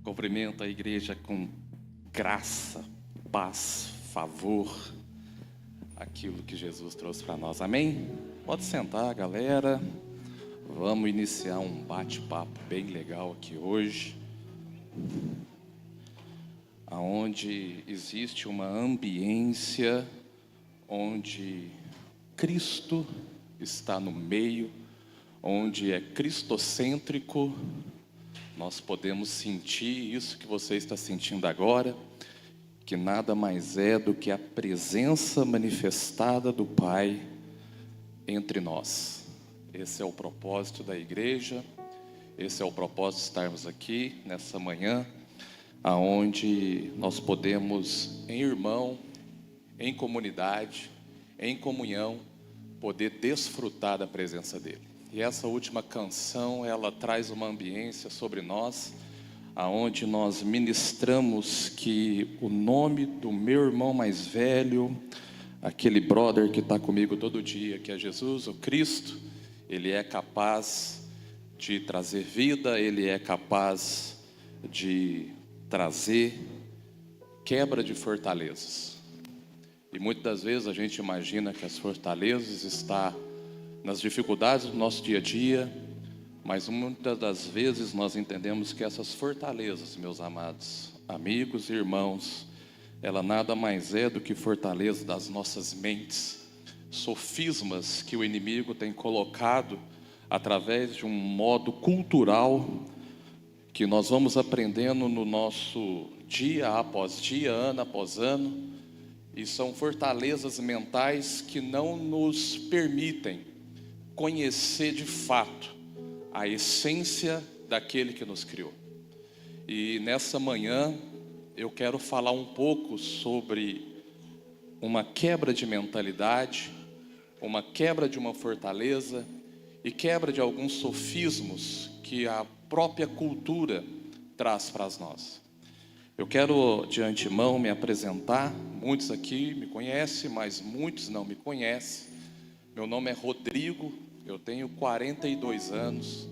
Cumprimento a igreja com graça, paz, favor, aquilo que Jesus trouxe para nós. Amém? Pode sentar, galera. Vamos iniciar um bate-papo bem legal aqui hoje, aonde existe uma ambiência onde Cristo está no meio, onde é cristocêntrico. Nós podemos sentir isso que você está sentindo agora, que nada mais é do que a presença manifestada do Pai entre nós. Esse é o propósito da igreja, esse é o propósito de estarmos aqui nessa manhã, aonde nós podemos, em irmão, em comunidade, em comunhão, poder desfrutar da presença dEle. E essa última canção, ela traz uma ambiência sobre nós, aonde nós ministramos que o nome do meu irmão mais velho, aquele brother que está comigo todo dia, que é Jesus, o Cristo, ele é capaz de trazer vida, ele é capaz de trazer quebra de fortalezas. E muitas das vezes a gente imagina que as fortalezas estão nas dificuldades do nosso dia a dia, mas muitas das vezes nós entendemos que essas fortalezas, meus amados amigos e irmãos, ela nada mais é do que fortaleza das nossas mentes, sofismas que o inimigo tem colocado através de um modo cultural que nós vamos aprendendo no nosso dia após dia, ano após ano, e são fortalezas mentais que não nos permitem conhecer de fato a essência daquele que nos criou. E nessa manhã eu quero falar um pouco sobre uma quebra de mentalidade, uma quebra de uma fortaleza e quebra de alguns sofismos que a própria cultura traz para nós. Eu quero de antemão me apresentar. Muitos aqui me conhecem, mas muitos não me conhecem. Meu nome é Rodrigo, eu tenho 42 anos,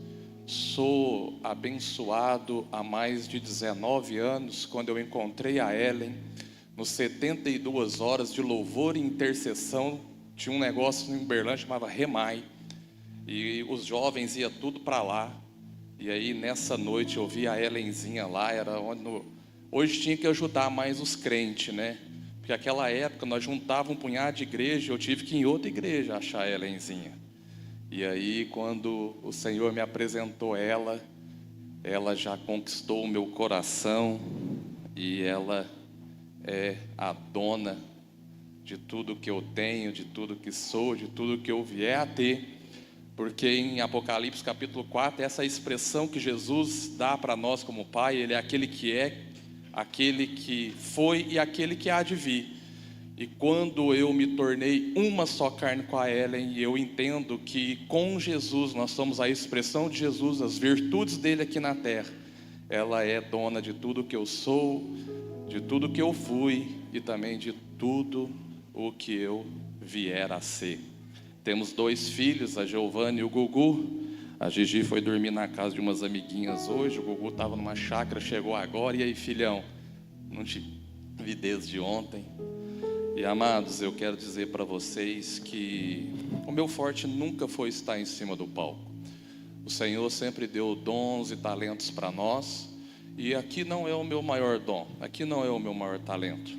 sou abençoado há mais de 19 anos, quando eu encontrei a Ellen, nos 72 horas de louvor e intercessão, tinha um negócio em Uberlândia chamava Remai, e os jovens iam tudo para lá, e aí nessa noite eu vi a Ellenzinha lá, era onde hoje tinha que ajudar mais os crentes, né? Porque naquela época nós juntávamos um punhado de igreja, eu tive que ir em outra igreja achar a Ellenzinha. E aí quando o Senhor me apresentou ela já conquistou o meu coração, e ela é a dona de tudo que eu tenho, de tudo que sou, de tudo que eu vier a ter. Porque em Apocalipse capítulo 4, essa expressão que Jesus dá para nós como Pai, Ele é aquele que é, aquele que foi e aquele que há de vir. E quando eu me tornei uma só carne com a Ellen, eu entendo que com Jesus nós somos a expressão de Jesus, as virtudes dele aqui na terra. Ela é dona de tudo que eu sou, de tudo que eu fui e também de tudo o que eu vier a ser. Temos 2 filhos, a Giovana e o Gugu. A Gigi foi dormir na casa de umas amiguinhas hoje, o Gugu estava numa chácara, chegou agora. E aí, filhão, não te vi desde ontem. E amados, eu quero dizer para vocês que o meu forte nunca foi estar em cima do palco. O Senhor sempre deu dons e talentos para nós, e aqui não é o meu maior dom, aqui não é o meu maior talento.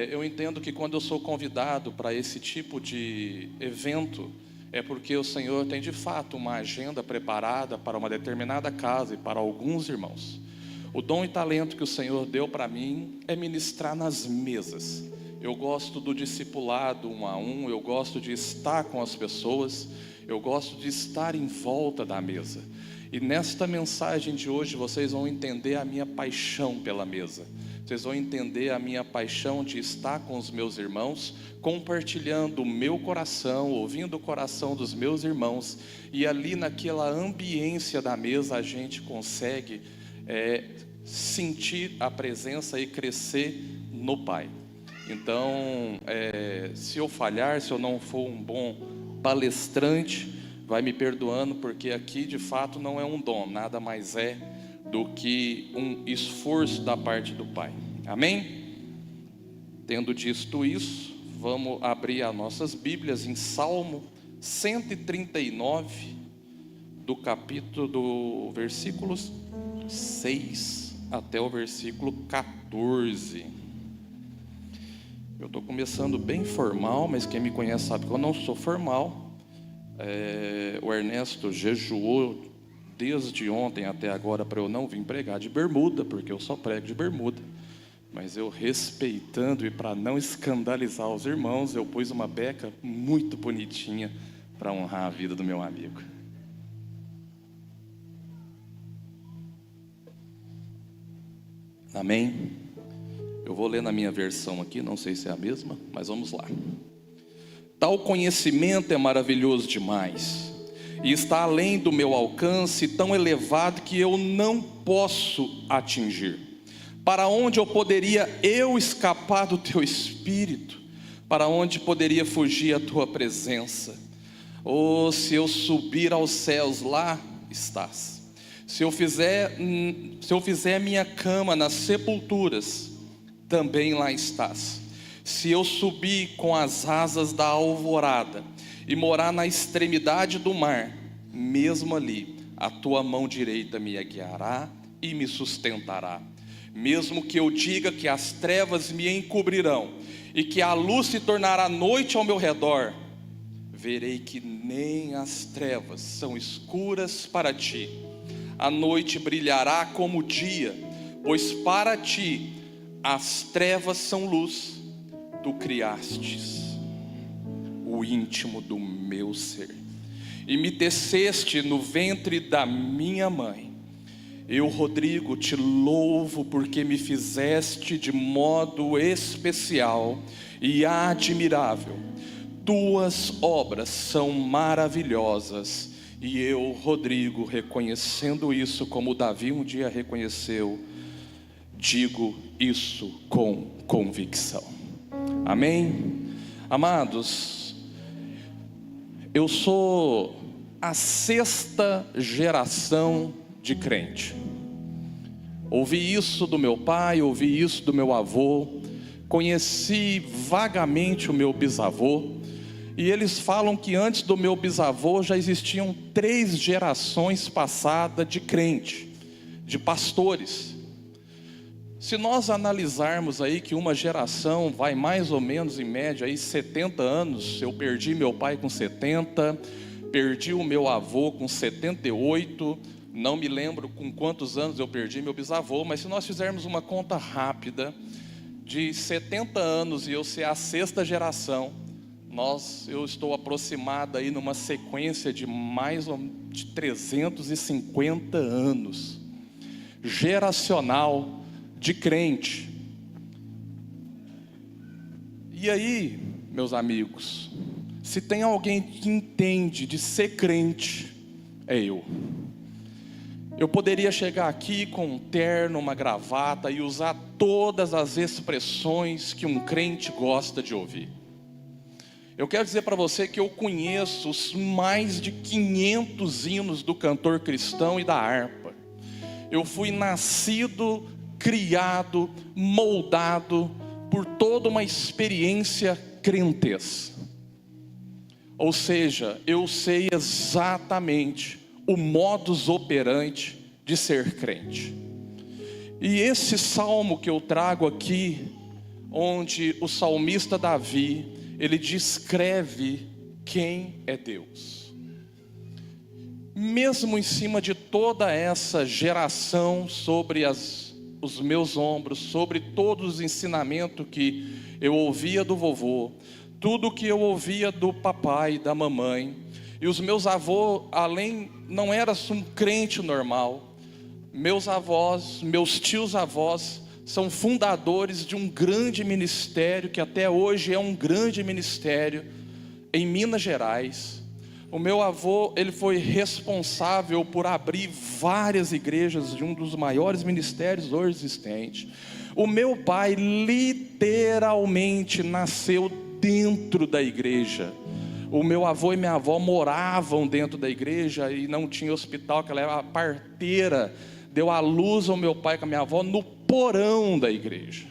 Eu entendo que quando eu sou convidado para esse tipo de evento, é porque o Senhor tem de fato uma agenda preparada para uma determinada casa e para alguns irmãos. O dom e talento que o Senhor deu para mim é ministrar nas mesas. Eu gosto do discipulado 1 a 1, eu gosto de estar com as pessoas, eu gosto de estar em volta da mesa. E nesta mensagem de hoje vocês vão entender a minha paixão pela mesa. Vocês vão entender a minha paixão de estar com os meus irmãos, compartilhando o meu coração, ouvindo o coração dos meus irmãos. E ali naquela ambiência da mesa a gente consegue sentir a presença e crescer no Pai. Então, se eu falhar, se eu não for um bom palestrante, vai me perdoando, porque aqui de fato não é um dom, nada mais é do que um esforço da parte do Pai. Amém? Tendo dito isso, vamos abrir as nossas Bíblias em Salmo 139, do versículo 6 até o versículo 14. Eu estou começando bem formal, mas quem me conhece sabe que eu não sou formal. O Ernesto jejuou desde ontem até agora para eu não vir pregar de bermuda, porque eu só prego de bermuda. Mas eu, respeitando e para não escandalizar os irmãos, eu pus uma beca muito bonitinha para honrar a vida do meu amigo. Amém? Eu vou ler na minha versão aqui, não sei se é a mesma, mas vamos lá. Tal conhecimento é maravilhoso demais, e está além do meu alcance, tão elevado que eu não posso atingir. Para onde eu poderia escapar do teu Espírito? Para onde poderia fugir a tua presença? Oh, se eu subir aos céus, lá estás. Se eu fizer minha cama nas sepulturas, também lá estás. Se eu subir com as asas da alvorada e morar na extremidade do mar, mesmo ali, a tua mão direita me guiará e me sustentará. Mesmo que eu diga que as trevas me encobrirão e que a luz se tornará noite ao meu redor, verei que nem as trevas são escuras para ti. A noite brilhará como o dia, pois para ti as trevas são luz. Tu criastes o íntimo do meu ser e me teceste no ventre da minha mãe. Eu, Rodrigo, te louvo porque me fizeste de modo especial e admirável. Tuas obras são maravilhosas. E eu, Rodrigo, reconhecendo isso como Davi um dia reconheceu, digo isso com convicção. Amém? Amados, eu sou a 6ª geração de crente. Ouvi isso do meu pai, ouvi isso do meu avô, conheci vagamente o meu bisavô, e eles falam que antes do meu bisavô já existiam 3 gerações passadas de crente, de pastores. Se nós analisarmos aí que uma geração vai mais ou menos em média aí 70 anos, eu perdi meu pai com 70, perdi o meu avô com 78, não me lembro com quantos anos eu perdi meu bisavô, mas se nós fizermos uma conta rápida, de 70 anos e eu ser a 6ª geração, eu estou aproximado aí numa sequência de mais de 350 anos, geracional, de crente. E aí, meus amigos, se tem alguém que entende de ser crente, é eu. Eu poderia chegar aqui com um terno, uma gravata e usar todas as expressões que um crente gosta de ouvir. Eu quero dizer para você que eu conheço os mais de 500 hinos do cantor cristão e da harpa. Eu fui nascido, criado, moldado por toda uma experiência crentez. Ou seja, eu sei exatamente o modus operandi de ser crente. E esse salmo que eu trago aqui, onde o salmista Davi, ele descreve quem é Deus. Mesmo em cima de toda essa geração sobre os meus ombros, sobre todos os ensinamentos que eu ouvia do vovô, tudo que eu ouvia do papai e da mamãe, e os meus avós, não era um crente normal. Meus avós, meus tios avós, são fundadores de um grande ministério, que até hoje é um grande ministério, em Minas Gerais. O meu avô, ele foi responsável por abrir várias igrejas de um dos maiores ministérios hoje existentes. O meu pai literalmente nasceu dentro da igreja. O meu avô e minha avó moravam dentro da igreja e não tinha hospital, que ela era a parteira deu à luz ao meu pai com a minha avó no porão da igreja.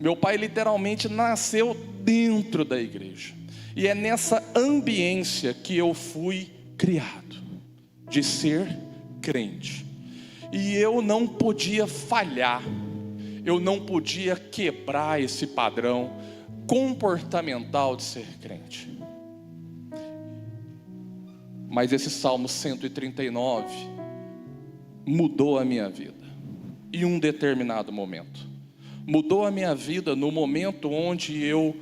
Meu pai literalmente nasceu dentro da igreja. E é nessa ambiência que eu fui criado, de ser crente. E eu não podia falhar, eu não podia quebrar esse padrão comportamental de ser crente. Mas esse Salmo 139 mudou a minha vida, em um determinado momento. Mudou a minha vida no momento onde eu,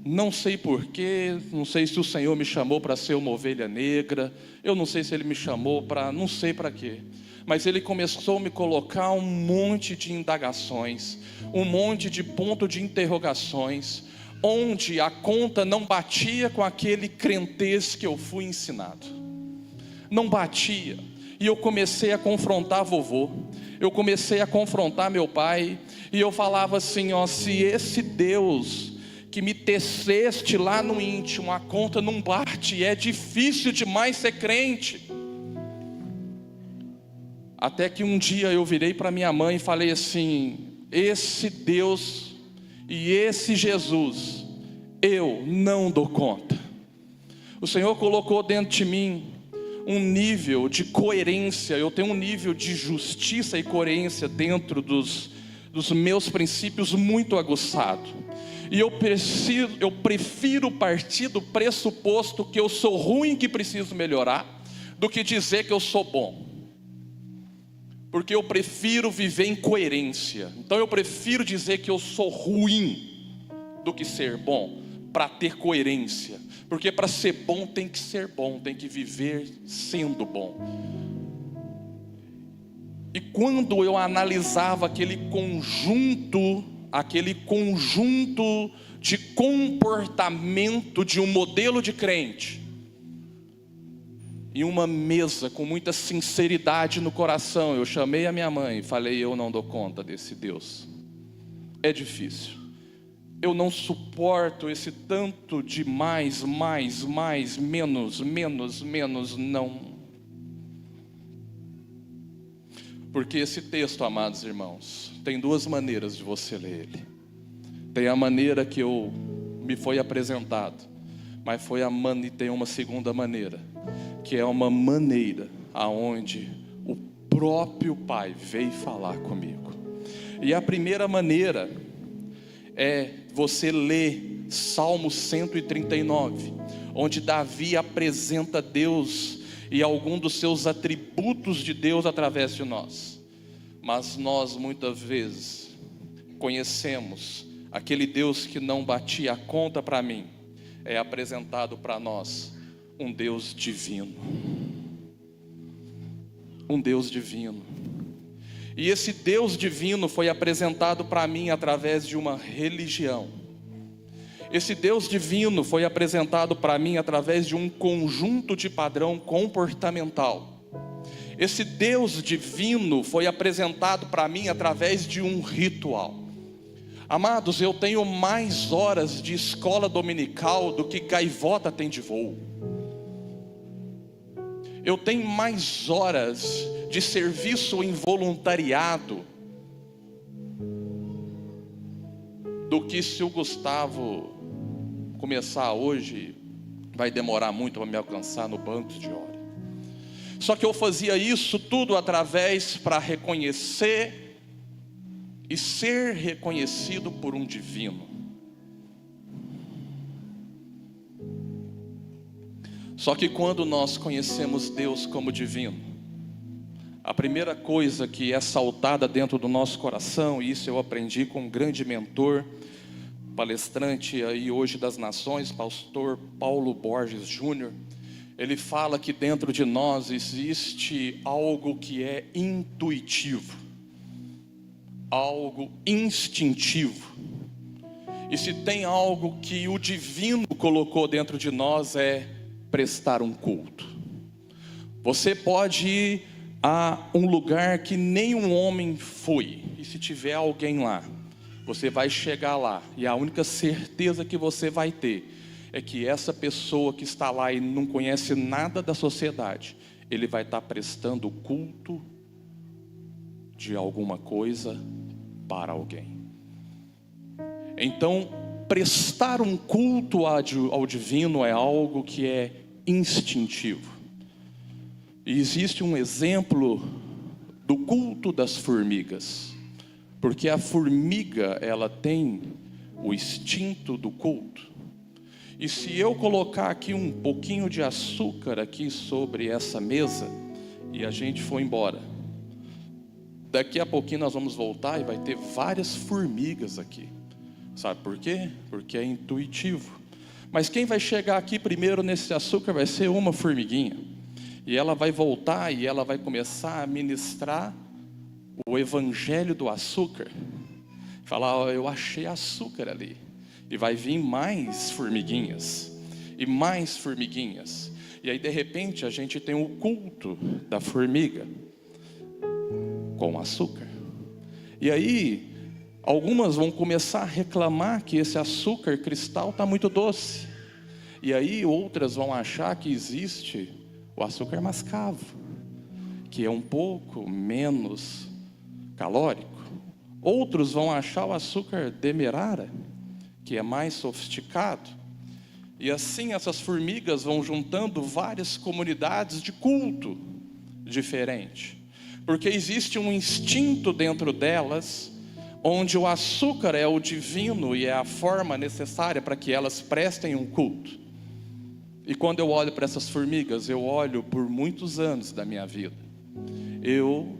não sei porquê, não sei se o Senhor me chamou para ser uma ovelha negra, eu não sei se Ele me chamou para, não sei para quê, mas Ele começou a me colocar um monte de indagações, um monte de ponto de interrogações, onde a conta não batia com aquele crentez que eu fui ensinado. Não batia. E eu comecei a confrontar vovô, eu comecei a confrontar meu pai, e eu falava assim, ó, se esse Deus que me teceste lá no íntimo, a conta não bate, é difícil demais ser crente. Até que um dia eu virei para minha mãe e falei assim, esse Deus e esse Jesus, eu não dou conta. O Senhor colocou dentro de mim um nível de coerência, eu tenho um nível de justiça e coerência dentro dos meus princípios muito aguçado. E eu prefiro partir do pressuposto que eu sou ruim, que preciso melhorar, do que dizer que eu sou bom. Porque eu prefiro viver em coerência. Então eu prefiro dizer que eu sou ruim do que ser bom, para ter coerência. Porque para ser bom tem que ser bom, tem que viver sendo bom. E quando eu analisava aquele conjunto de comportamento de um modelo de crente, em uma mesa com muita sinceridade no coração, eu chamei a minha mãe e falei, eu não dou conta desse Deus, é difícil, eu não suporto esse tanto de mais, menos, não. Porque esse texto, amados irmãos, tem duas maneiras de você ler ele. Tem a maneira que me foi apresentado, mas tem uma segunda maneira, que é uma maneira aonde o próprio Pai veio falar comigo. E a primeira maneira é você ler Salmo 139, onde Davi apresenta Deus e algum dos seus atributos de Deus através de nós. Mas nós muitas vezes conhecemos aquele Deus que não batia a conta para mim, é apresentado para nós um Deus divino. Um Deus divino. E esse Deus divino foi apresentado para mim através de uma religião. Esse Deus divino foi apresentado para mim através de um conjunto de padrão comportamental. Esse Deus divino foi apresentado para mim através de um ritual. Amados, eu tenho mais horas de escola dominical do que gaivota tem de voo. Eu tenho mais horas de serviço em voluntariado do que se o Gustavo começar hoje, vai demorar muito para me alcançar no banco de hora. Só que eu fazia isso tudo através para reconhecer e ser reconhecido por um divino. Só que quando nós conhecemos Deus como divino, a primeira coisa que é saltada dentro do nosso coração, e isso eu aprendi com um grande mentor, palestrante aí hoje das nações, pastor Paulo Borges Júnior, ele fala que dentro de nós existe algo que é intuitivo, algo instintivo. E se tem algo que o divino colocou dentro de nós é prestar um culto. Você pode ir a um lugar que nenhum homem foi, e se tiver alguém lá, você vai chegar lá, e a única certeza que você vai ter é que essa pessoa que está lá e não conhece nada da sociedade, ele vai estar prestando culto de alguma coisa para alguém. Então, prestar um culto ao divino é algo que é instintivo. E existe um exemplo do culto das formigas, porque a formiga, ela tem o instinto do culto. E se eu colocar aqui um pouquinho de açúcar aqui sobre essa mesa e a gente for embora, daqui a pouquinho nós vamos voltar e vai ter várias formigas aqui. Sabe por quê? Porque é intuitivo. Mas quem vai chegar aqui primeiro nesse açúcar vai ser uma formiguinha. E ela vai voltar e ela vai começar a ministrar o evangelho do açúcar. Falar, ó, eu achei açúcar ali. E vai vir mais formiguinhas. E mais formiguinhas. E aí de repente a gente tem o culto da formiga com açúcar. E aí algumas vão começar a reclamar que esse açúcar cristal está muito doce. E aí outras vão achar que existe o açúcar mascavo, que é um pouco menos calórico. Outros vão achar o açúcar demerara, que é mais sofisticado. E assim essas formigas vão juntando várias comunidades de culto diferente. Porque existe um instinto dentro delas, onde o açúcar é o divino e é a forma necessária para que elas prestem um culto. E quando eu olho para essas formigas, eu olho por muitos anos da minha vida, eu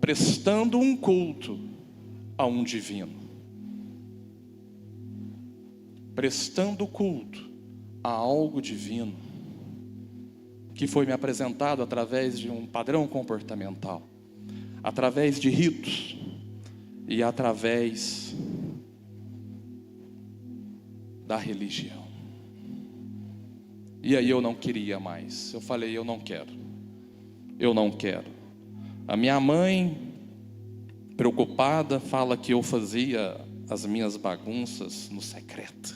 prestando um culto a um divino, prestando culto a algo divino, que foi me apresentado através de um padrão comportamental, através de ritos e através da religião. E aí eu não queria mais. Eu falei, eu não quero. Eu não quero. A minha mãe, preocupada, fala que eu fazia as minhas bagunças no secreto.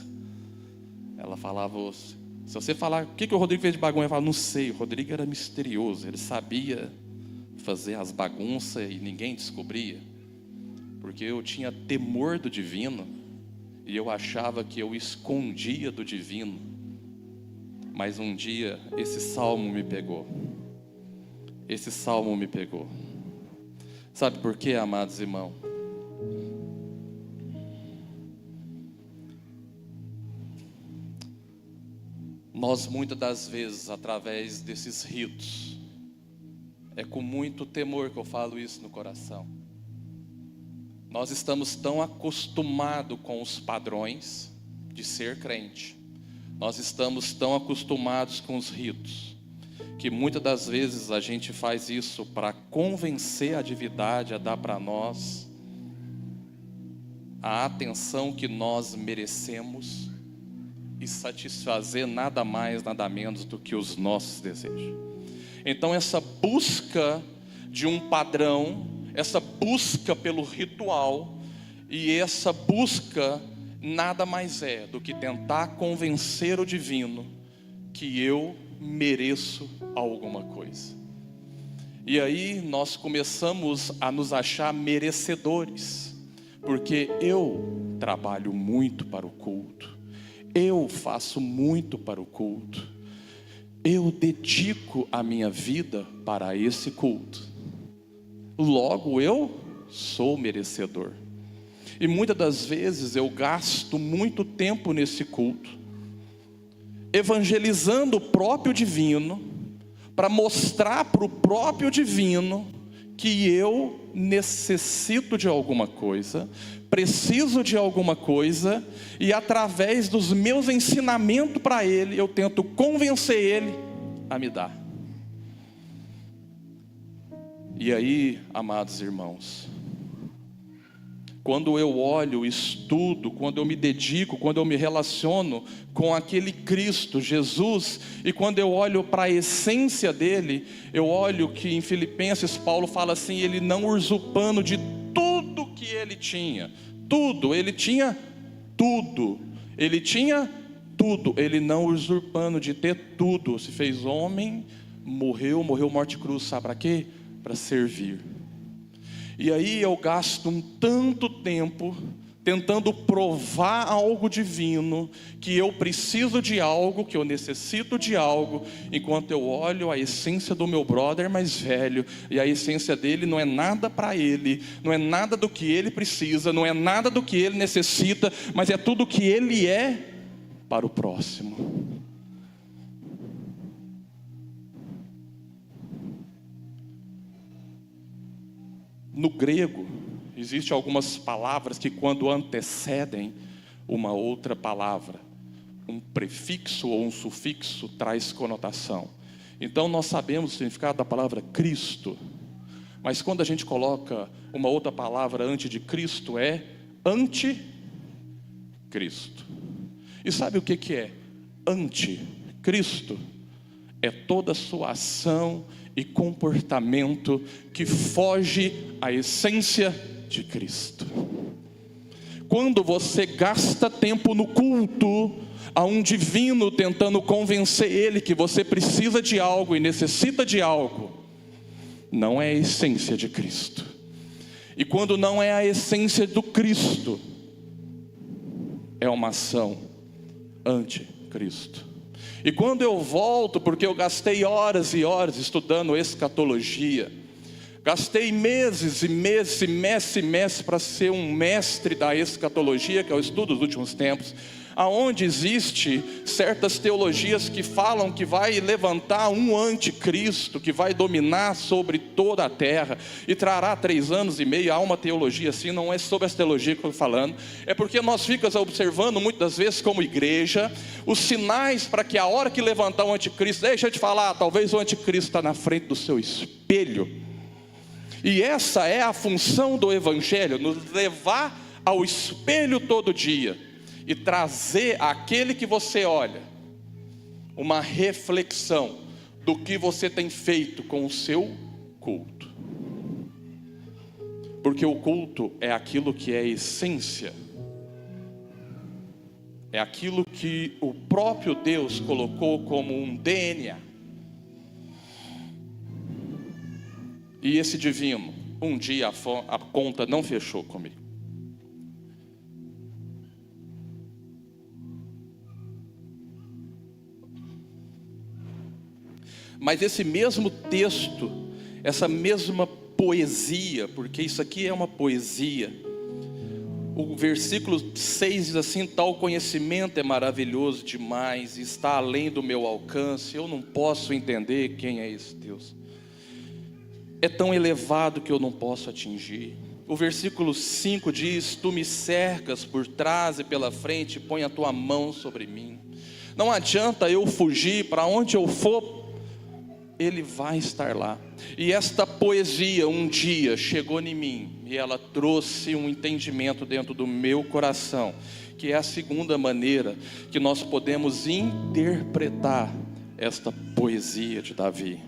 Ela falava, se você falar, o que o Rodrigo fez de bagunça? Eu falava, não sei, o Rodrigo era misterioso. Ele sabia fazer as bagunças e ninguém descobria. Porque eu tinha temor do divino. E eu achava que eu escondia do divino. Mas um dia, esse salmo me pegou. Esse salmo me pegou. Sabe por quê, amados irmãos? Nós muitas das vezes, através desses ritos, é com muito temor que eu falo isso no coração. Nós estamos tão acostumados com os padrões de ser crente. Nós estamos tão acostumados com os ritos, que muitas das vezes a gente faz isso para convencer a divindade a dar para nós a atenção que nós merecemos e satisfazer nada mais, nada menos do que os nossos desejos. Então essa busca de um padrão, essa busca pelo ritual e essa busca nada mais é do que tentar convencer o divino que eu mereço alguma coisa. E aí nós começamos a nos achar merecedores, porque eu trabalho muito para o culto, eu faço muito para o culto, eu dedico a minha vida para esse culto, logo eu sou merecedor. E muitas das vezes eu gasto muito tempo nesse culto, evangelizando o próprio divino, para mostrar para o próprio divino que eu necessito de alguma coisa, preciso de alguma coisa, e através dos meus ensinamentos para ele, eu tento convencer ele a me dar. E aí, amados irmãos, quando eu olho, estudo, quando eu me dedico, quando eu me relaciono com aquele Cristo, Jesus, e quando eu olho para a essência dele, eu olho que em Filipenses Paulo fala assim, ele não usurpando de tudo que ele tinha, tudo, ele tinha tudo, ele não usurpando de ter tudo, se fez homem, morreu morte de cruz, sabe para quê? Para servir. E aí eu gasto um tanto tempo tentando provar algo divino, que eu preciso de algo, que eu necessito de algo, enquanto eu olho a essência do meu brother mais velho, e a essência dele não é nada para ele, não é nada do que ele precisa, não é nada do que ele necessita, mas é tudo o que ele é para o próximo. No grego, existem algumas palavras que, quando antecedem uma outra palavra, um prefixo ou um sufixo traz conotação. Então nós sabemos o significado da palavra Cristo, mas quando a gente coloca uma outra palavra antes de Cristo, é anticristo. E sabe o que é anticristo? É toda a sua ação e comportamento que foge à essência de Cristo. Quando você gasta tempo no culto a um divino, tentando convencer ele que você precisa de algo e necessita de algo, não é a essência de Cristo. E quando não é a essência do Cristo, é uma ação anticristo. E quando eu volto, porque eu gastei horas e horas estudando escatologia, gastei meses e meses, semestre e semestre para ser um mestre da escatologia, que é o estudo dos últimos tempos, aonde existe certas teologias que falam que vai levantar um anticristo, que vai dominar sobre toda a terra, e trará 3 anos e meio. Há uma teologia assim, não é sobre essa teologia que eu estou falando, é porque nós ficamos observando muitas vezes como igreja, os sinais para que a hora que levantar o anticristo, deixa eu te falar, talvez o anticristo está na frente do seu espelho, e essa é a função do evangelho, nos levar ao espelho todo dia, e trazer àquele que você olha uma reflexão do que você tem feito com o seu culto. Porque o culto é aquilo que é a essência, é aquilo que o próprio Deus colocou como um DNA. E esse divino, um dia a conta não fechou comigo. Mas esse mesmo texto, essa mesma poesia, porque isso aqui é uma poesia, o versículo 6 diz assim: tal conhecimento é maravilhoso demais, está além do meu alcance, eu não posso entender quem é esse Deus, é tão elevado que eu não posso atingir. O versículo 5 diz: tu me cercas por trás e pela frente, põe a tua mão sobre mim, não adianta eu fugir, para onde eu for, Ele vai estar lá. E esta poesia um dia chegou em mim, e ela trouxe um entendimento dentro do meu coração, que é a segunda maneira que nós podemos interpretar esta poesia de Davi.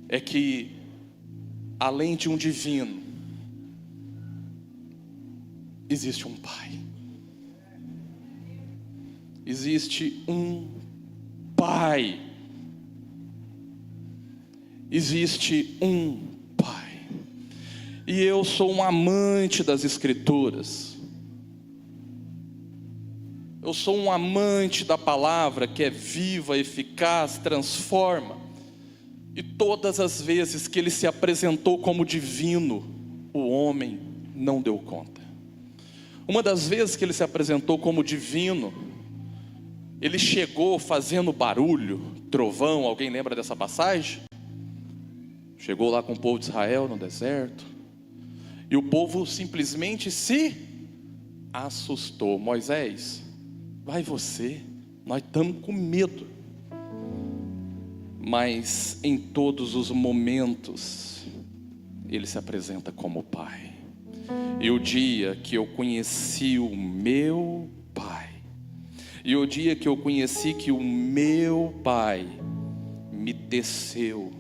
É que, além de um divino, existe um Pai. Existe um Pai. Existe um Pai. E eu sou um amante das Escrituras. Eu sou um amante da palavra, que é viva, eficaz, transforma. E todas as vezes que Ele se apresentou como divino, o homem não deu conta. Uma das vezes que Ele se apresentou como divino, Ele chegou fazendo barulho, trovão. Alguém lembra dessa passagem? Chegou lá com o povo de Israel no deserto, e o povo simplesmente se assustou. Moisés, vai você, nós estamos com medo. Mas em todos os momentos, Ele se apresenta como Pai. E o dia que eu conheci o meu Pai, e o dia que eu conheci que o meu Pai me teceu,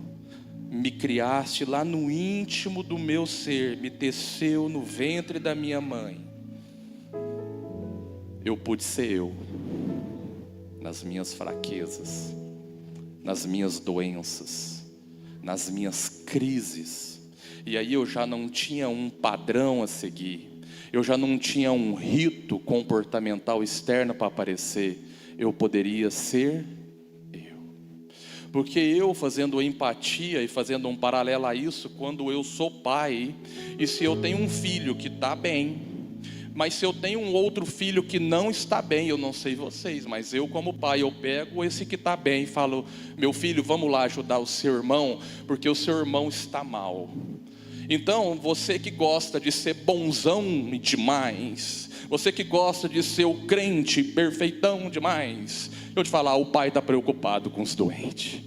me criaste lá no íntimo do meu ser, me teceu no ventre da minha mãe, eu pude ser eu, nas minhas fraquezas, nas minhas doenças, nas minhas crises. E aí eu já não tinha um padrão a seguir, eu já não tinha um rito comportamental externo para aparecer. Eu poderia ser eu. Porque eu, fazendo empatia e fazendo um paralelo a isso, quando eu sou pai, e se eu tenho um filho que está bem, mas se eu tenho um outro filho que não está bem, eu não sei vocês, mas eu como pai, eu pego esse que está bem e falo: meu filho, vamos lá ajudar o seu irmão, porque o seu irmão está mal. Então, você que gosta de ser bonzão demais, você que gosta de ser o crente perfeitão demais, eu te falar, o pai está preocupado com os doentes.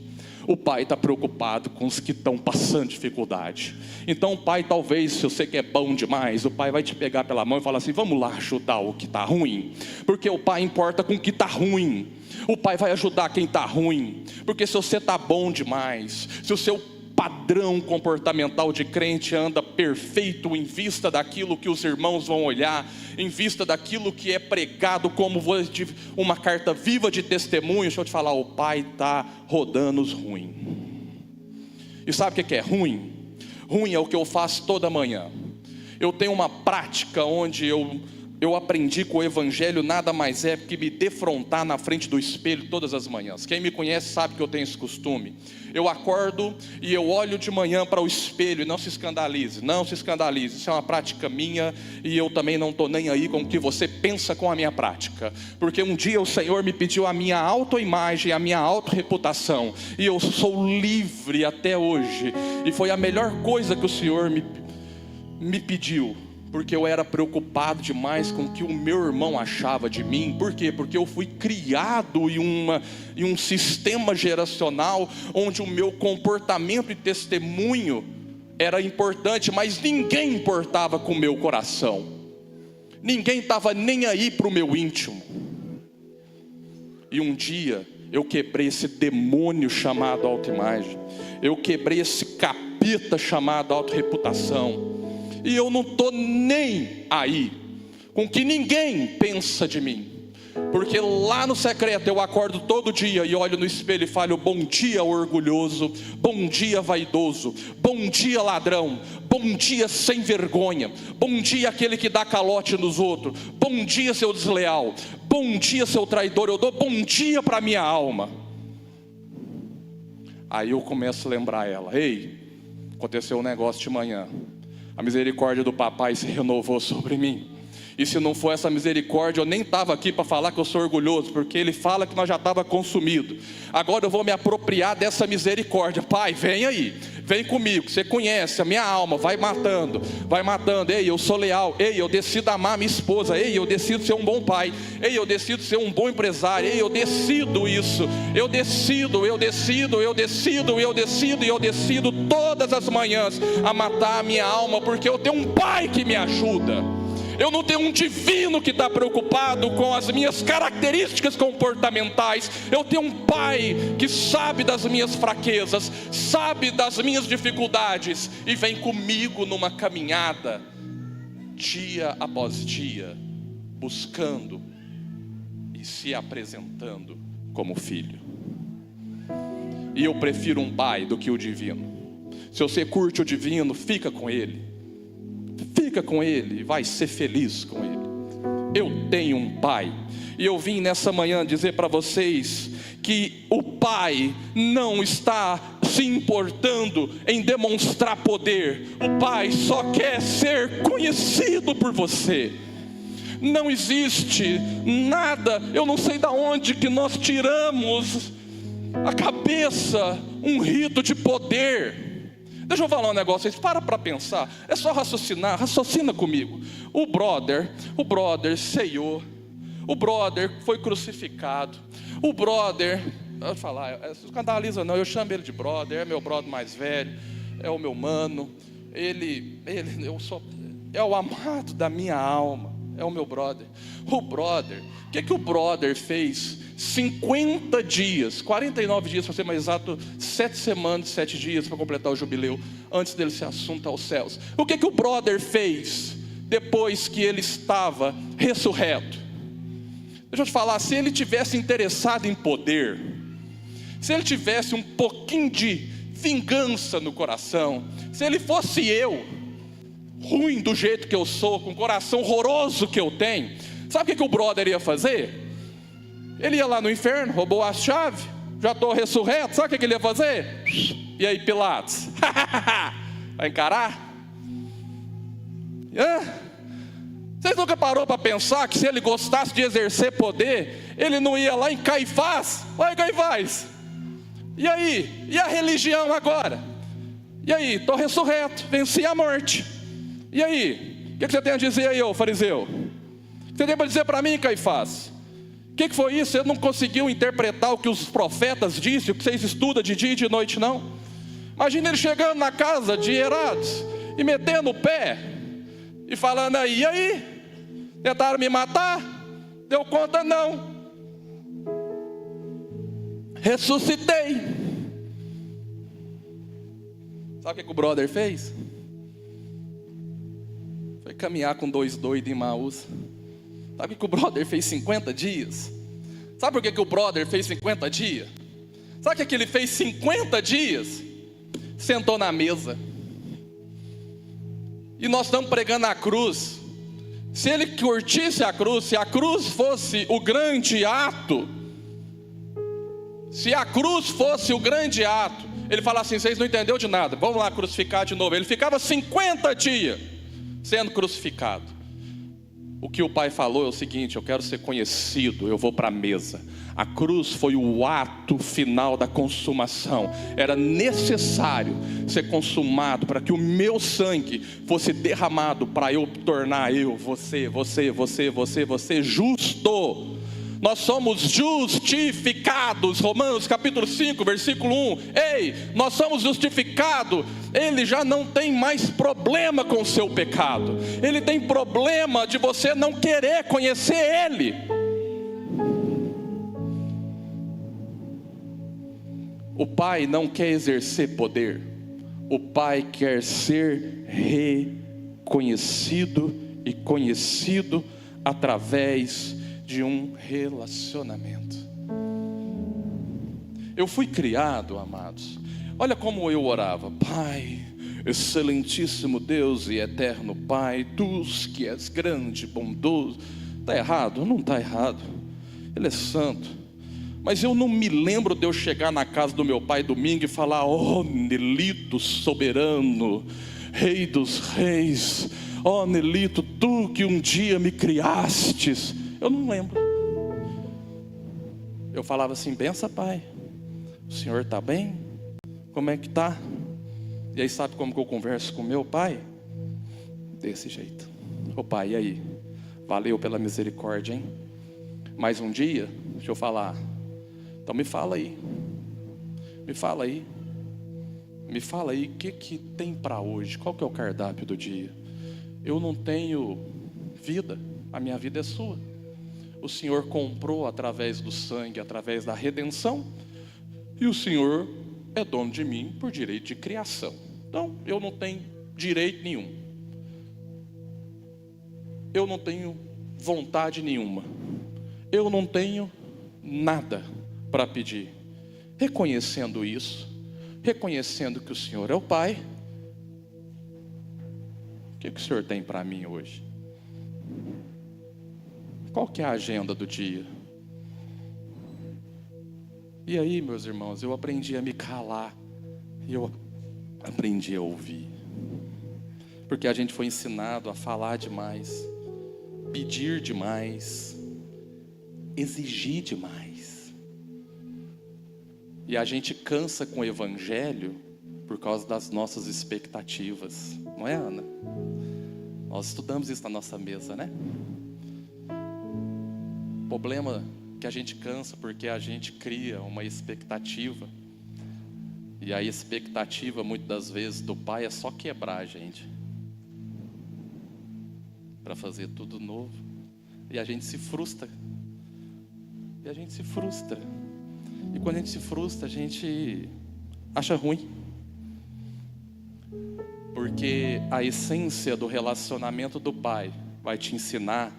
O pai está preocupado com os que estão passando dificuldade. Então o pai, talvez, se você quer bom demais, o pai vai te pegar pela mão e falar assim: vamos lá ajudar o que está ruim. Porque o pai importa com o que está ruim. O pai vai ajudar quem está ruim. Porque se você está bom demais, se o seu padrão comportamental de crente anda perfeito em vista daquilo que os irmãos vão olhar, em vista daquilo que é pregado como uma carta viva de testemunho, deixa eu te falar, o pai está rodando os ruins. E sabe o que é ruim? Ruim é o que eu faço toda manhã. Eu tenho uma prática onde eu aprendi com o evangelho nada mais é que me defrontar na frente do espelho todas as manhãs. Quem me conhece sabe que eu tenho esse costume. Eu acordo e eu olho de manhã para o espelho, e não se escandalize, isso é uma prática minha, e eu também não estou nem aí com o que você pensa com a minha prática, porque um dia o Senhor me pediu a minha autoimagem, a minha autorreputação, e eu sou livre até hoje, e foi a melhor coisa que o Senhor me pediu, porque eu era preocupado demais com o que o meu irmão achava de mim. Por quê? Porque eu fui criado em um sistema geracional onde o meu comportamento e testemunho era importante, mas ninguém importava com o meu coração. Ninguém estava nem aí para o meu íntimo. E um dia eu quebrei esse demônio chamado autoimagem. Eu quebrei esse capeta chamado autorreputação. E eu não estou nem aí com o que ninguém pensa de mim. Porque lá no secreto eu acordo todo dia e olho no espelho e falo: bom dia orgulhoso, bom dia vaidoso, bom dia ladrão, bom dia sem vergonha, bom dia aquele que dá calote nos outros, bom dia seu desleal, bom dia seu traidor. Eu dou bom dia para a minha alma. Aí eu começo a lembrar ela: ei, aconteceu um negócio de manhã. A misericórdia do papai se renovou sobre mim. E se não for essa misericórdia, eu nem estava aqui para falar que eu sou orgulhoso, porque ele fala que nós já estava consumido. Agora eu vou me apropriar dessa misericórdia. Pai, vem aí, vem comigo, você conhece a minha alma, vai matando. Ei, eu sou leal, ei, eu decido amar minha esposa, ei, eu decido ser um bom pai, ei, eu decido ser um bom empresário, ei, eu decido isso, eu decido todas as manhãs a matar a minha alma, porque eu tenho um pai que me ajuda. Eu não tenho um divino que está preocupado com as minhas características comportamentais. Eu tenho um pai que sabe das minhas fraquezas, sabe das minhas dificuldades, e vem comigo numa caminhada, dia após dia, buscando e se apresentando como filho. E eu prefiro um pai do que o divino. Se você curte o divino, fica com ele e vai ser feliz com ele. Eu tenho um pai, e eu vim nessa manhã dizer para vocês que o pai não está se importando em demonstrar poder. O pai só quer ser conhecido por você. Não existe nada, eu não sei de onde que nós tiramos a cabeça um rito de poder. Deixa eu falar um negócio, vocês para pensar, é só raciocinar, raciocina comigo. O brother ceiou, o brother foi crucificado, o brother, eu vou falar, não escandaliza não, eu chamo ele de brother, é meu brother mais velho, é o meu mano, é o amado da minha alma, é o meu brother. O brother, o que o brother fez? 50 dias, 49 dias para ser mais exato, 7 semanas, 7 dias para completar o jubileu, antes dele ser assunto aos céus. O que o brother fez depois que ele estava ressurreto? Deixa eu te falar, se ele tivesse interessado em poder, se ele tivesse um pouquinho de vingança no coração, se ele fosse eu, ruim do jeito que eu sou, com o coração horroroso que eu tenho, sabe o que o brother ia fazer? Ele ia lá no inferno, roubou a chave, já estou ressurreto, sabe o que ele ia fazer? E aí, Pilatos? Vai encarar? Vocês nunca parou para pensar que se ele gostasse de exercer poder, ele não ia lá em Caifás? Vai, Caifás! E aí? E a religião agora? E aí? Estou ressurreto, venci a morte. E aí? O que você tem a dizer aí, ô fariseu? O que você tem para dizer para mim, Caifás? O que foi isso? Você não conseguiu interpretar o que os profetas disseram, o que vocês estudam de dia e de noite, não? Imagina ele chegando na casa de Herodes e metendo o pé e falando aí, e aí? Tentaram me matar? Deu conta não. Ressuscitei. Sabe o que o brother fez? Foi caminhar com 2 doidos em Maús. Sabe o que o brother fez 50 dias? Sabe por que o brother fez 50 dias? Sabe o que ele fez 50 dias? Sentou na mesa. E nós estamos pregando a cruz. Se ele curtisse a cruz, se a cruz fosse o grande ato, se a cruz fosse o grande ato, ele fala assim, vocês não entenderam de nada, vamos lá crucificar de novo. Ele ficava 50 dias sendo crucificado. O que o pai falou é o seguinte, eu quero ser conhecido, eu vou para a mesa. A cruz foi o ato final da consumação. Era necessário ser consumado para que o meu sangue fosse derramado, para eu tornar você justo. Nós somos justificados, Romanos capítulo 5, versículo 1. Ei, nós somos justificados. Ele já não tem mais problema com o seu pecado. Ele tem problema de você não querer conhecer Ele. O Pai não quer exercer poder. O Pai quer ser reconhecido e conhecido através de um relacionamento. Eu fui criado, amados, olha como eu orava: Pai, excelentíssimo Deus e eterno Pai, Tu que és grande, bondoso. Está errado? Não está errado, Ele é santo. Mas eu não me lembro de eu chegar na casa do meu pai domingo e falar: ó Nelito soberano, Rei dos reis, ó Nelito, Tu que um dia me criastes. Eu não lembro. Eu falava assim: benção, pai, o senhor está bem? Como é que está? E aí sabe como que eu converso com meu pai? Desse jeito: ô pai, e aí? Valeu pela misericórdia, hein? Mais um dia? Deixa eu falar. Então me fala aí. Me fala aí. Me fala aí, o que tem para hoje? Qual que é o cardápio do dia? Eu não tenho vida, a minha vida é sua. O Senhor comprou através do sangue, através da redenção, e o Senhor é dono de mim por direito de criação. Então eu não tenho direito nenhum, eu não tenho vontade nenhuma, eu não tenho nada para pedir. Reconhecendo isso, reconhecendo que o Senhor é o Pai, o que o Senhor tem para mim hoje? Qual que é a agenda do dia? E aí, meus irmãos, eu aprendi a me calar, e eu aprendi a ouvir. Porque a gente foi ensinado a falar demais, pedir demais, exigir demais. E a gente cansa com o evangelho por causa das nossas expectativas. Não é, Ana? Nós estudamos isso na nossa mesa, né? O problema é que a gente cansa porque a gente cria uma expectativa. E a expectativa, muitas das vezes, do pai é só quebrar a gente, para fazer tudo novo. E a gente se frustra. E a gente se frustra. E quando a gente se frustra, a gente acha ruim. Porque a essência do relacionamento do pai vai te ensinar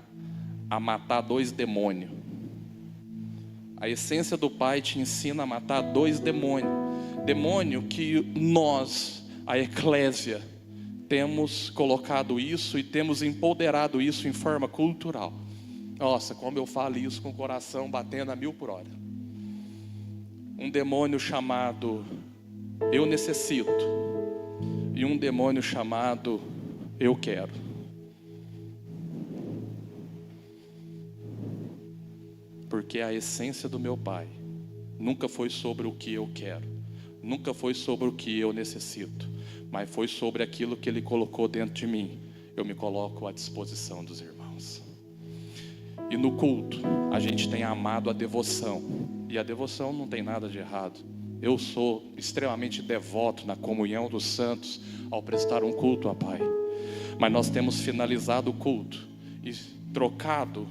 a matar 2 demônios. A essência do pai te ensina a matar 2 demônios. Demônio que nós, a eclésia, temos colocado isso e temos empoderado isso em forma cultural. Nossa, como eu falo isso com o coração batendo a 1000 por hora. Um demônio chamado eu necessito e um demônio chamado eu quero. Porque a essência do meu Pai nunca foi sobre o que eu quero, nunca foi sobre o que eu necessito, mas foi sobre aquilo que Ele colocou dentro de mim. Eu me coloco à disposição dos irmãos. E no culto, a gente tem amado a devoção. E a devoção não tem nada de errado. Eu sou extremamente devoto na comunhão dos santos ao prestar um culto ao Pai. Mas nós temos finalizado o culto e trocado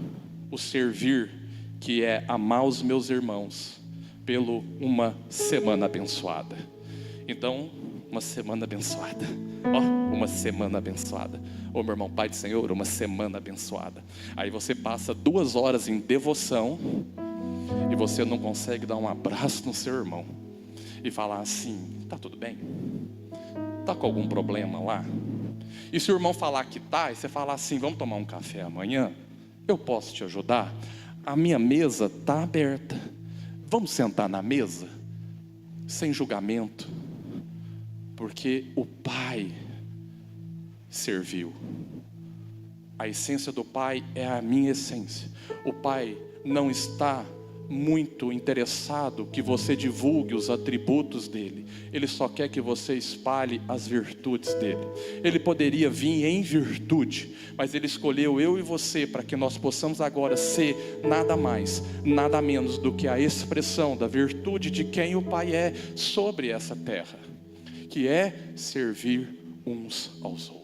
o servir, que é amar os meus irmãos, pelo uma semana abençoada. Então, uma semana abençoada. Uma semana abençoada. Meu irmão, Pai do Senhor, uma semana abençoada. Aí você passa 2 horas em devoção e você não consegue dar um abraço no seu irmão e falar assim: tá tudo bem? Tá com algum problema lá? E se o irmão falar que tá, e você falar assim: vamos tomar um café amanhã? Eu posso te ajudar? A minha mesa tá aberta. Vamos sentar na mesa? Sem julgamento. Porque o Pai serviu. A essência do Pai é a minha essência. O Pai não está muito interessado que você divulgue os atributos dele. Ele só quer que você espalhe as virtudes dele. Ele poderia vir em virtude, mas ele escolheu eu e você para que nós possamos agora ser nada mais, nada menos do que a expressão da virtude de quem o Pai é sobre essa terra, que é servir uns aos outros.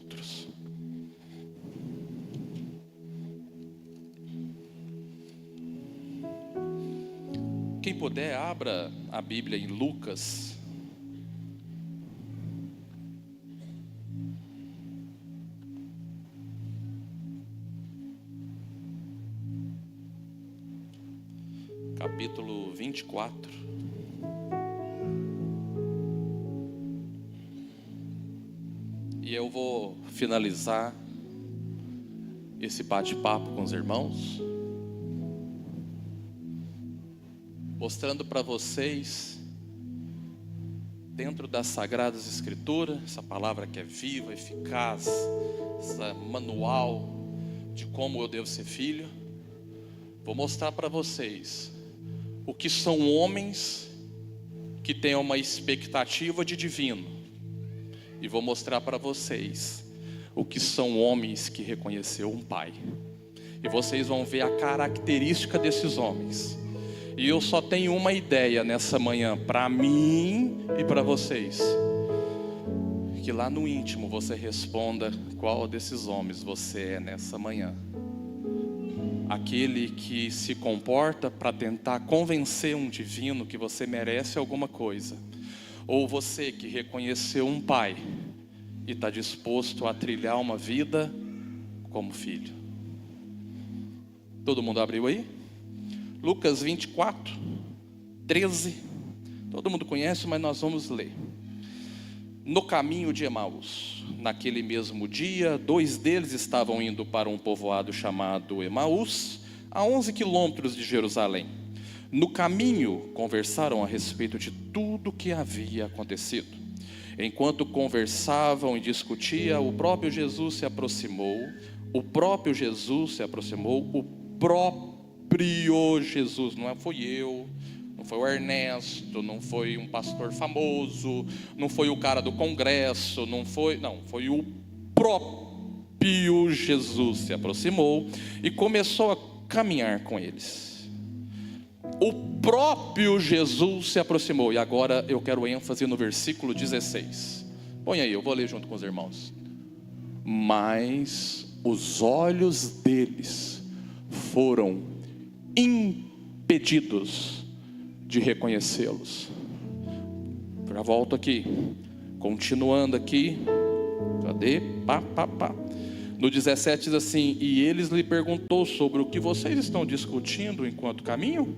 Quem puder, abra a Bíblia em Lucas. Capítulo 24. E eu vou finalizar esse bate-papo com os irmãos mostrando para vocês, dentro das Sagradas Escrituras, essa palavra que é viva, eficaz, essa manual de como eu devo ser filho. Vou mostrar para vocês o que são homens que têm uma expectativa de divino, e vou mostrar para vocês o que são homens que reconheceu um Pai. E vocês vão ver a característica desses homens. E eu só tenho uma ideia nessa manhã, para mim e para vocês, que lá no íntimo você responda qual desses homens você é nessa manhã. Aquele que se comporta para tentar convencer um divino que você merece alguma coisa, ou você que reconheceu um Pai e está disposto a trilhar uma vida como filho. Todo mundo abriu aí? Lucas 24, 13, todo mundo conhece, mas nós vamos ler. No caminho de Emaús, naquele mesmo dia, 2 deles estavam indo para um povoado chamado Emaús, a 11 quilômetros de Jerusalém. No caminho, conversaram a respeito de tudo o que havia acontecido. Enquanto conversavam e discutiam, o próprio Jesus, não foi eu, não foi o Ernesto, não foi um pastor famoso, não foi o cara do congresso, foi o próprio Jesus se aproximou e começou a caminhar com eles. O próprio Jesus se aproximou, e agora eu quero ênfase no versículo 16. Põe aí, eu vou ler junto com os irmãos. Mas os olhos deles foram impedidos de reconhecê-los. Já volto aqui, continuando aqui. Cadê? No 17 diz assim: e eles lhe perguntou sobre o que vocês estão discutindo enquanto caminham.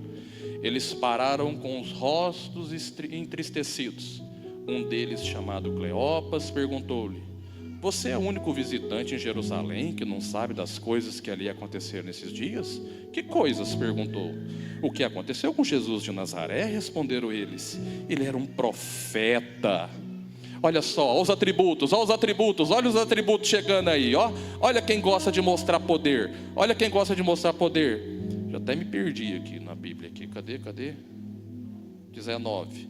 Eles pararam com os rostos entristecidos. Um deles, chamado Cleopas, perguntou-lhe: você é o único visitante em Jerusalém que não sabe das coisas que ali aconteceram nesses dias? Que coisas? Perguntou. O que aconteceu com Jesus de Nazaré? Responderam eles. Ele era um profeta. Olha só, olha os atributos, olha os atributos chegando aí, ó. Olha quem gosta de mostrar poder. Olha quem gosta de mostrar poder. Já até me perdi aqui na Bíblia aqui. Cadê? 19.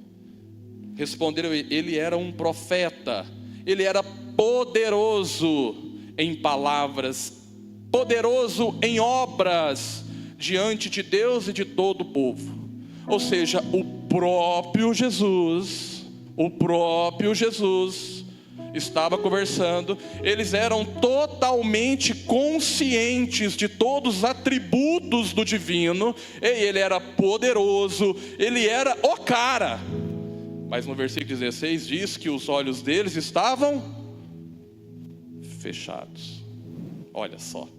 Responderam, ele era um profeta. Ele era poderoso em palavras, poderoso em obras, diante de Deus e de todo o povo. Ou seja, o próprio Jesus estava conversando. Eles eram totalmente conscientes de todos os atributos do divino. E ele era poderoso, ele era o cara. Mas no versículo 16 diz que os olhos deles estavam fechados. Olha só,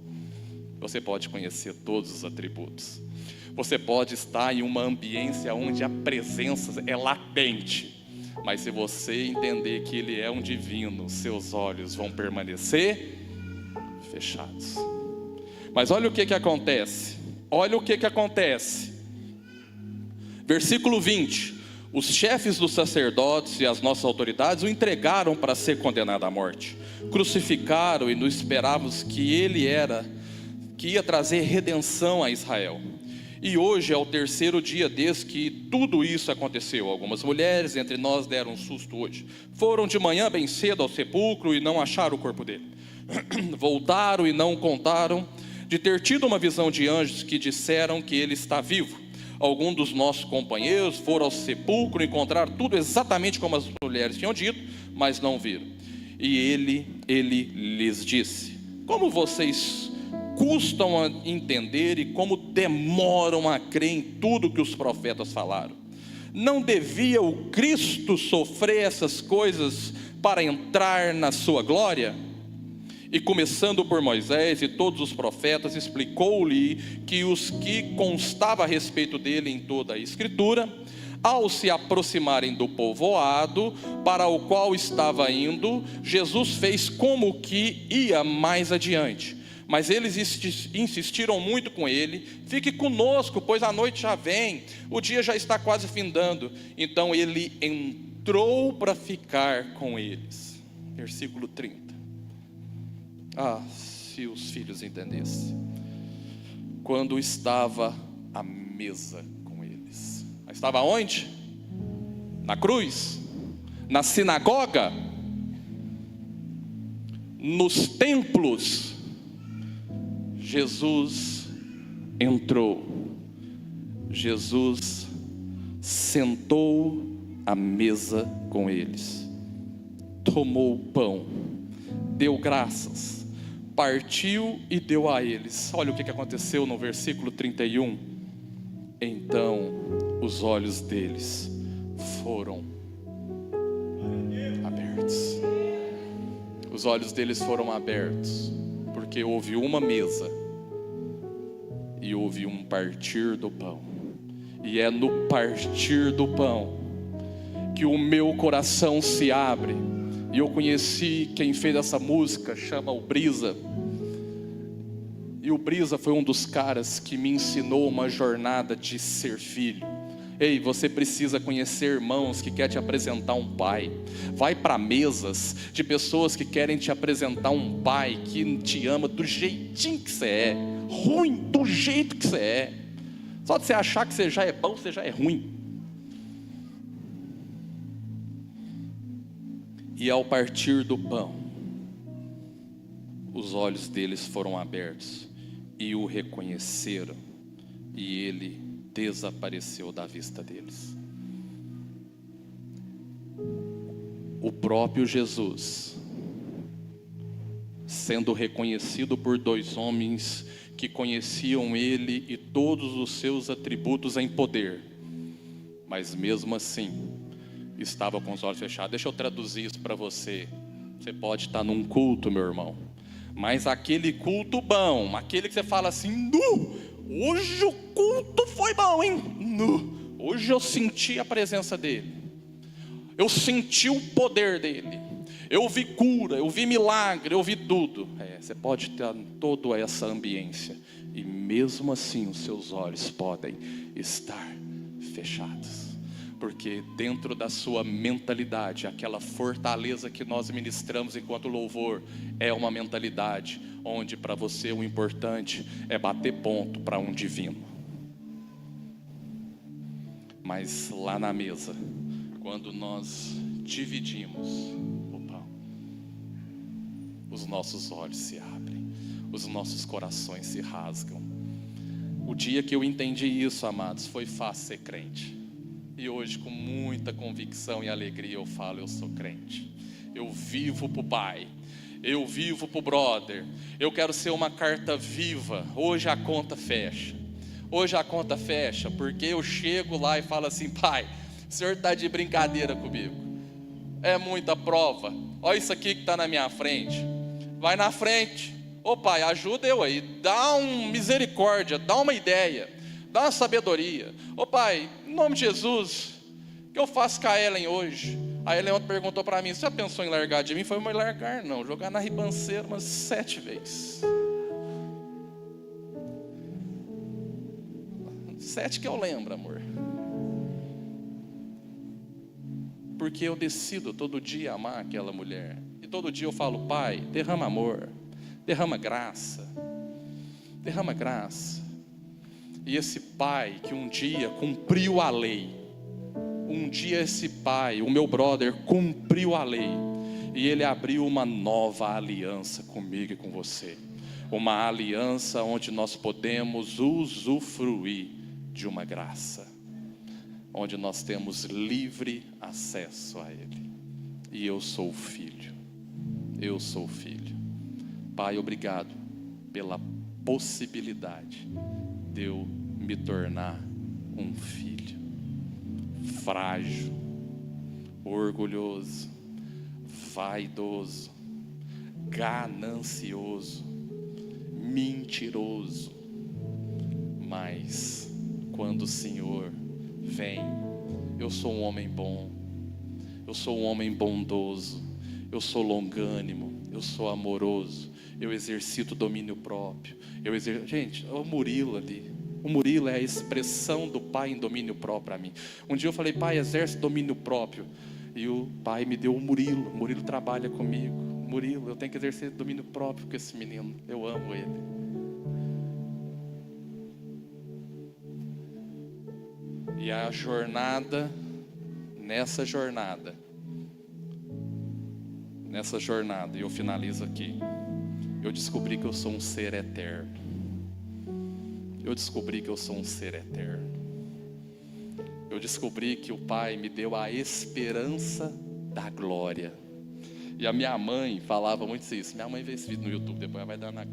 você pode conhecer todos os atributos. Você pode estar em uma ambiência onde a presença é latente. Mas se você entender que Ele é um divino, seus olhos vão permanecer fechados. Mas olha o que acontece. Versículo 20. Os chefes dos sacerdotes e as nossas autoridades o entregaram para ser condenado à morte. Crucificaram e não esperávamos que ia trazer redenção a Israel. E hoje é o terceiro dia desde que tudo isso aconteceu. Algumas mulheres entre nós deram um susto hoje. Foram de manhã bem cedo ao sepulcro e não acharam o corpo dele. Voltaram e não contaram de ter tido uma visão de anjos que disseram que ele está vivo. Alguns dos nossos companheiros foram ao sepulcro e encontraram tudo exatamente como as mulheres tinham dito, mas não viram. E ele lhes disse: como vocês custam a entender e como demoram a crer em tudo que os profetas falaram? Não devia o Cristo sofrer essas coisas para entrar na sua glória? E começando por Moisés e todos os profetas, explicou-lhe que os que constava a respeito dele em toda a Escritura, ao se aproximarem do povoado para o qual estava indo, Jesus fez como que ia mais adiante. Mas eles insistiram muito com ele: fique conosco, pois a noite já vem, o dia já está quase findando. Então ele entrou para ficar com eles. Versículo 30. Ah, se os filhos entendessem. Quando estava à mesa com eles. Estava onde? Na cruz? Na sinagoga? Nos templos? Jesus entrou. Jesus sentou à mesa com eles. Tomou o pão, deu graças, partiu e deu a eles. Olha o que aconteceu no versículo 31. Então os olhos deles foram abertos. Os olhos deles foram abertos, porque houve uma mesa e houve um partir do pão. E é no partir do pão que o meu coração se abre. E eu conheci quem fez essa música, chama o Brisa. E o Brisa foi um dos caras que me ensinou uma jornada de ser filho. Ei, você precisa conhecer irmãos que querem te apresentar um pai. Vai para mesas de pessoas que querem te apresentar um pai que te ama do jeitinho que você é. Ruim do jeito que você é. Só de você achar que você já é bom, você já é ruim. E ao partir do pão, os olhos deles foram abertos e o reconheceram, e ele desapareceu da vista deles. O próprio Jesus, sendo reconhecido por dois homens que conheciam ele e todos os seus atributos em poder, mas mesmo assim estava com os olhos fechados. Deixa eu traduzir isso para você. Você pode estar num culto, meu irmão, mas aquele culto bom, aquele que você fala assim, Hoje o culto foi bom, hein? Hoje eu senti a presença dele. Eu senti o poder dele. Eu vi cura, eu vi milagre, eu vi tudo. Você pode ter toda essa ambiência e mesmo assim os seus olhos podem estar fechados. Porque dentro da sua mentalidade, aquela fortaleza que nós ministramos enquanto louvor, é uma mentalidade onde para você o importante é bater ponto para um divino. Mas lá na mesa, quando nós dividimos o pão, os nossos olhos se abrem, os nossos corações se rasgam. O dia que eu entendi isso, amados, foi fácil ser crente. E hoje, com muita convicção e alegria, eu falo: eu sou crente. Eu vivo para o Pai, eu vivo para o brother. Eu quero ser uma carta viva. Hoje a conta fecha. Hoje a conta fecha, porque eu chego lá e falo assim: Pai, o Senhor está de brincadeira comigo. É muita prova. Olha isso aqui que está na minha frente. Vai na frente. Ô Pai, ajuda eu aí. Dá uma misericórdia, dá uma ideia, dá uma sabedoria. Ô Pai, em nome de Jesus, o que eu faço com a Ellen hoje? A Ellen ontem perguntou para mim: você já pensou em largar de mim? Foi me largar não, jogar na ribanceira umas 7 vezes. 7 que eu lembro, amor. Porque eu decido todo dia amar aquela mulher. E todo dia eu falo: Pai, derrama amor, derrama graça, derrama graça. E esse pai que um dia cumpriu a lei, um dia esse pai, o meu brother, cumpriu a lei, e ele abriu uma nova aliança comigo e com você. Uma aliança onde nós podemos usufruir de uma graça, onde nós temos livre acesso a Ele. E eu sou filho, eu sou filho. Pai, obrigado pela possibilidade de eu me tornar um filho frágil, orgulhoso, vaidoso, ganancioso, mentiroso. Mas quando o Senhor vem, eu sou um homem bom, eu sou um homem bondoso, eu sou longânimo, eu sou amoroso, eu exercito domínio próprio. Gente, o Murilo ali, o Murilo é a expressão do Pai em domínio próprio para mim. Um dia eu falei: Pai, exerce domínio próprio. E o Pai me deu o Murilo. O Murilo trabalha comigo. Murilo, eu tenho que exercer domínio próprio com esse menino. Eu amo ele. E a jornada, nessa jornada, e eu finalizo aqui, eu descobri que eu sou um ser eterno. Eu descobri que eu sou um ser eterno. Eu descobri que o Pai me deu a esperança da glória. E a minha mãe falava muito isso. Minha mãe vê esse vídeo no YouTube, depois ela vai dar na...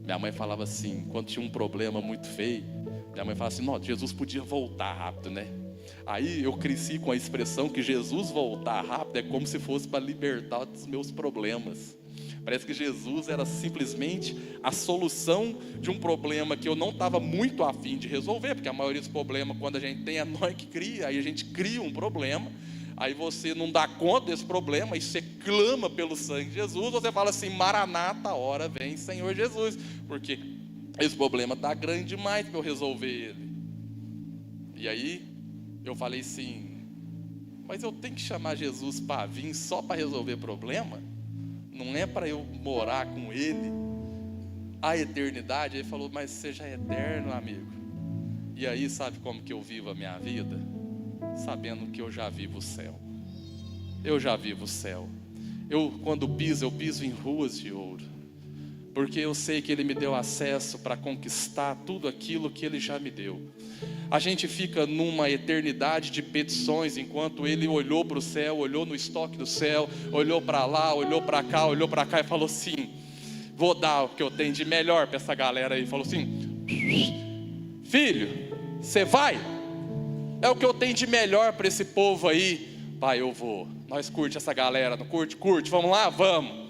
Minha mãe falava assim, quando tinha um problema muito feio, minha mãe falava assim: não, Jesus podia voltar rápido, né? Aí eu cresci com a expressão que Jesus voltar rápido é como se fosse para libertar dos meus problemas. Parece que Jesus era simplesmente a solução de um problema que eu não estava muito afim de resolver, porque a maioria dos problemas, quando a gente tem, é nós que cria. Aí a gente cria um problema, aí você não dá conta desse problema, aí você clama pelo sangue de Jesus, você fala assim: Maranata, a hora vem, Senhor Jesus, porque esse problema está grande demais para eu resolver ele. E aí eu falei assim: mas eu tenho que chamar Jesus para vir só para resolver problema? Não é para eu morar com Ele a eternidade? Ele falou: mas você já é eterno, amigo. E aí, sabe como que eu vivo a minha vida? Sabendo que eu já vivo o céu. Eu já vivo o céu. Quando piso, eu piso em ruas de ouro, porque eu sei que Ele me deu acesso para conquistar tudo aquilo que Ele já me deu. A gente fica numa eternidade de petições, enquanto Ele olhou para o céu, olhou no estoque do céu, olhou para lá, olhou para cá, olhou para cá e falou assim: vou dar o que eu tenho de melhor para essa galera aí. Falou assim: filho, você vai? É o que eu tenho de melhor para esse povo aí. Pai, eu vou. Nós curte essa galera, não curte? Curte, vamos lá? Vamos.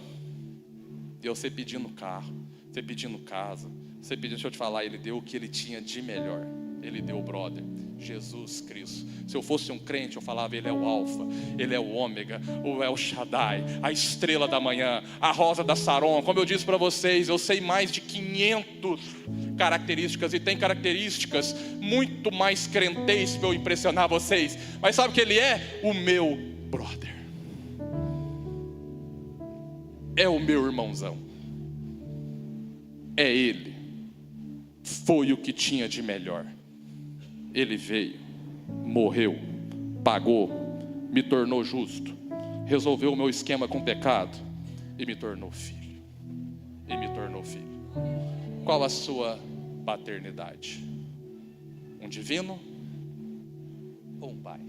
E você pedindo carro, você pedindo casa, Você pediu, deixa eu te falar, Ele deu o que Ele tinha de melhor. Ele deu o brother, Jesus Cristo. Se eu fosse um crente, eu falava: Ele é o Alfa, Ele é o Ômega, o El Shaddai, a estrela da manhã, a rosa da Saron. Como eu disse para vocês, eu sei mais de 500 características, e tem características muito mais crenteis para eu impressionar vocês. Mas sabe o que Ele é? O meu brother, é o meu irmãozão, é Ele. Foi o que tinha de melhor. Ele veio, morreu, pagou, me tornou justo, resolveu o meu esquema com o pecado e me tornou filho. E me tornou filho. Qual a sua paternidade? Um divino ou um pai?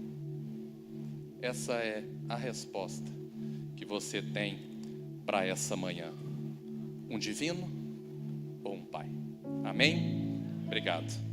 Essa é a resposta que você tem para essa manhã. Um divino ou um pai? Amém? Obrigado.